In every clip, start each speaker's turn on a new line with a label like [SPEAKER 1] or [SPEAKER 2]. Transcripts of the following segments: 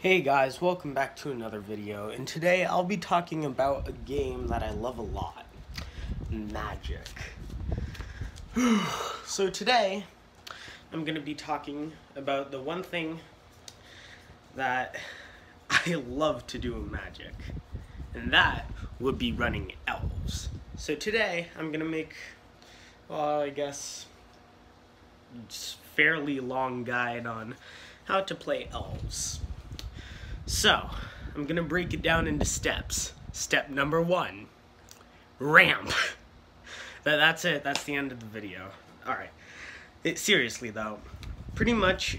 [SPEAKER 1] Hey guys, welcome back to another video, and today I'll be talking about a game that I love a lot, Magic. So today, I'm going to be talking about the one thing that I love to do in Magic, and that would be running elves. So today, I'm going to make, well, I guess, fairly long guide on how to play elves. So, I'm going to break it down into steps. Step number 1, ramp. That's it. That's the end of the video. Alright. Seriously, though, pretty much,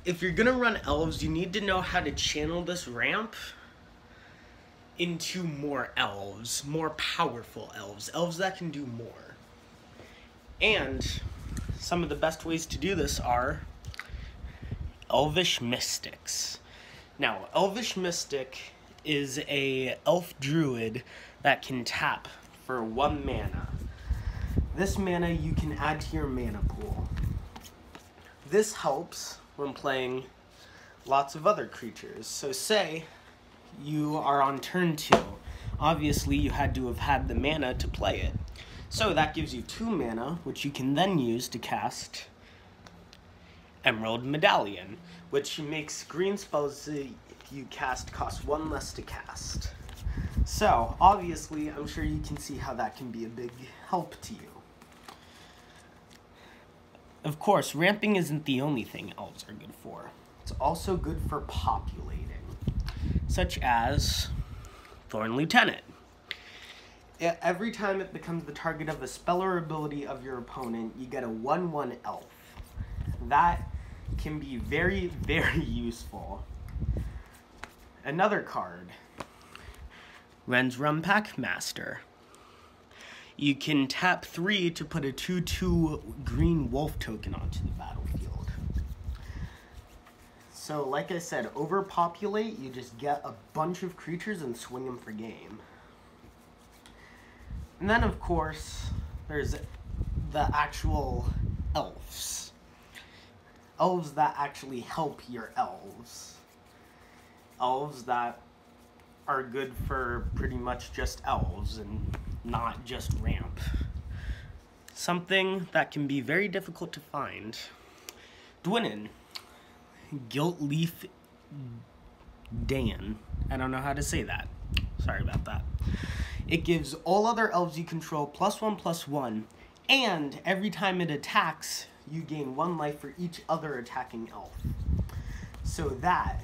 [SPEAKER 1] if you're going to run elves, you need to know how to channel this ramp into more elves, more powerful elves, elves that can do more. And some of the best ways to do this are Elvish Mystics. Now, Elvish Mystic is a elf druid that can tap for 1 mana. This mana you can add to your mana pool. This helps when playing lots of other creatures. So say you are on turn 2. Obviously you had to have had the mana to play it. So that gives you 2 mana, which you can then use to cast Emerald Medallion, which makes green spells that you cast cost 1 less to cast. So, obviously, I'm sure you can see how that can be a big help to you. Of course, ramping isn't the only thing elves are good for. It's also good for populating, such as Thorn Lieutenant. Every time it becomes the target of a spell or ability of your opponent, you get a 1/1 elf. That can be very, very useful. Another card, Ren's Rumpack Master. You can tap 3 to put a 2/2 green wolf token onto the battlefield. So, like I said, overpopulate, you just get a bunch of creatures and swing them for game. And then, of course, there's the actual elves. Elves that actually help your elves. Elves that are good for pretty much just elves and not just ramp. Something that can be very difficult to find. Dwinnen. Gilt-Leaf Daen. I don't know how to say that. Sorry about that. It gives all other elves you control +1/+1, and every time it attacks, you gain 1 life for each other attacking elf. So that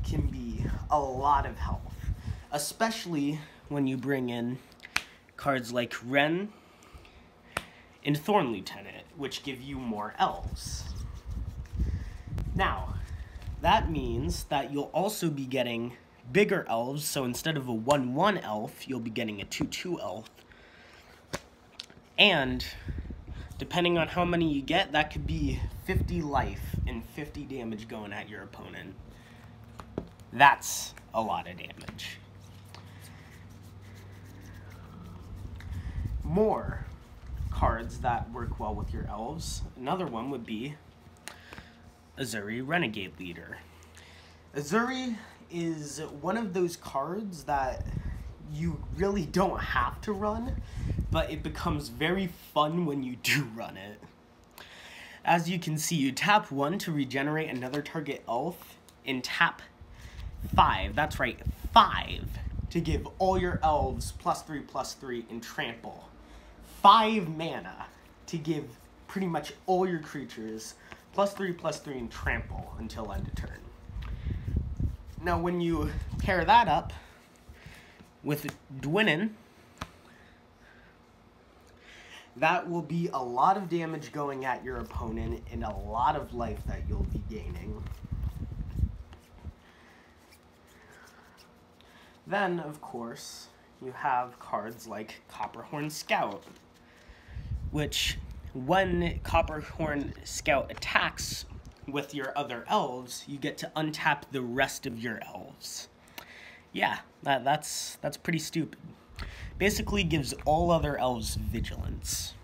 [SPEAKER 1] can be a lot of health, especially when you bring in cards like Ren and Thorn Lieutenant, which give you more elves. Now, that means that you'll also be getting bigger elves, so instead of a 1/1 elf, you'll be getting a 2/2 elf. And depending on how many you get, that could be 50 life and 50 damage going at your opponent. That's a lot of damage. More cards that work well with your elves. Another one would be Ezuri, Renegade Leader. Ezuri is one of those cards that you really don't have to run, but it becomes very fun when you do run it. As you can see, you tap 1 to regenerate another target elf, and tap 5, that's right, 5, to give all your elves +3/+3 and trample. 5 mana to give pretty much all your creatures +3/+3 and trample until end of turn. Now when you pair that up with Dwinnen, that will be a lot of damage going at your opponent and a lot of life that you'll be gaining. Then, of course, you have cards like Copperhorn Scout, which when Copperhorn Scout attacks with your other elves, you get to untap the rest of your elves. Yeah, that's pretty stupid. Basically gives all other elves vigilance.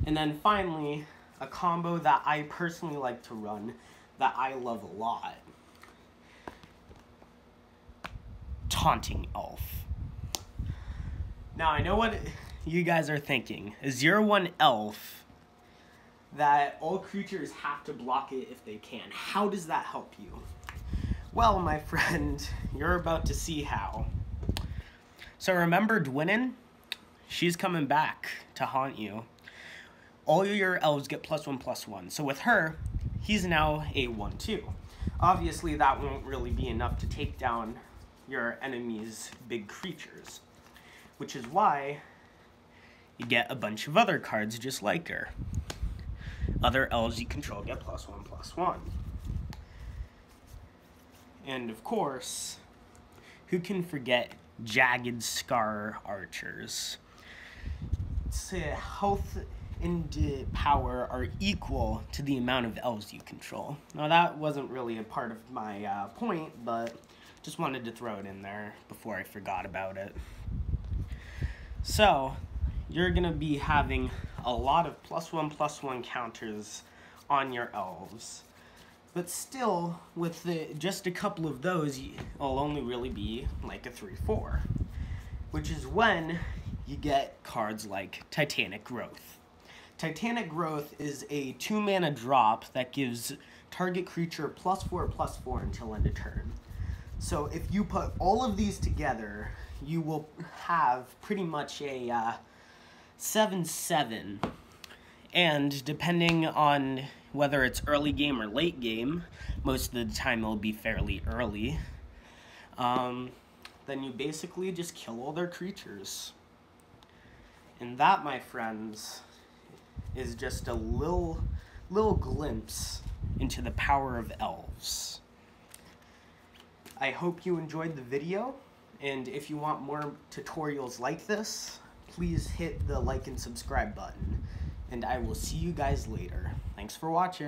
[SPEAKER 1] And then finally, a combo that I personally like to run, that I love a lot, Taunting Elf. Now, I know what you guys are thinking. A 0/1 elf that all creatures have to block it if they can. How does that help you? Well, my friend, you're about to see how. So remember Dwinnen? She's coming back to haunt you. All your elves get +1/+1. So with her, he's now a 1/2. Obviously, that won't really be enough to take down your enemy's big creatures, which is why you get a bunch of other cards just like her. Other elves you control get +1/+1. And of course, who can forget Jagged Scar archers? Health and power are equal to the amount of elves you control. Now that wasn't really a part of my point, but just wanted to throw it in there before I forgot about it. So, you're going to be having a lot of +1/+1 counters on your elves. But still, with just a couple of those, it'll only really be like a 3/4. Which is when you get cards like Titanic Growth. Titanic Growth is a 2-mana drop that gives target creature +4/+4 until end of turn. So if you put all of these together, you will have pretty much a 7/7. And depending on whether it's early game or late game, most of the time it'll be fairly early, then you basically just kill all their creatures. And that, my friends, is just a little glimpse into the power of elves. I hope you enjoyed the video, and if you want more tutorials like this, please hit the like and subscribe button, and I will see you guys later. Thanks for watching.